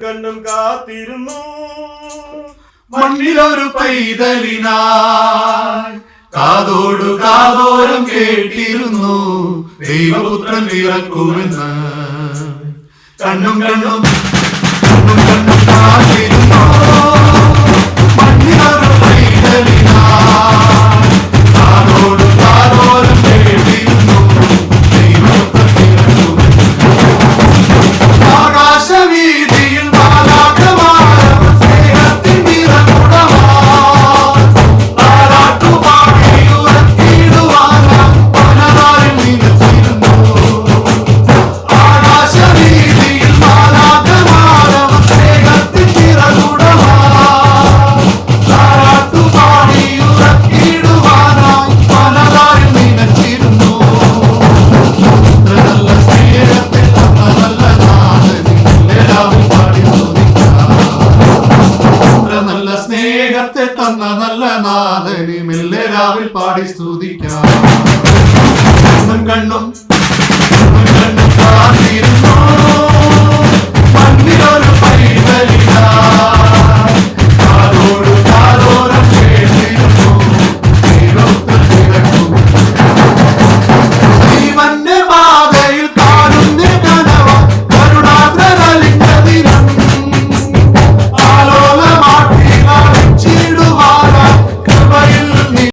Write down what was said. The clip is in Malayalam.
കണ്ണും കാത്തിരുന്നു മണ്ണിലൊരു പൈതലിനായി കാതോടു കാതോരം കേട്ടിരുന്നു ദൈവപുത്രൻ പിറക്കുമെന്ന്. കണ്ണും കണ്ണും കണ്ണും കണ്ണും കാത്തിരുന്നു മണ്ണിലൊരു പൈതലിനായി കാതോടു കാതോരം കേട്ടിരുന്നു ദൈവപുത്രൻ പിറക്കുമെന്ന്. ആകാശവീതിയിൽ സ്നേഹത്തെ തന്ന നല്ല നാഥനെ മെല്ലെ രാവിൽ പാടി സ്തുതിക്കാം. കണ്ണും കണ്ണും കാത്തിരുന്നു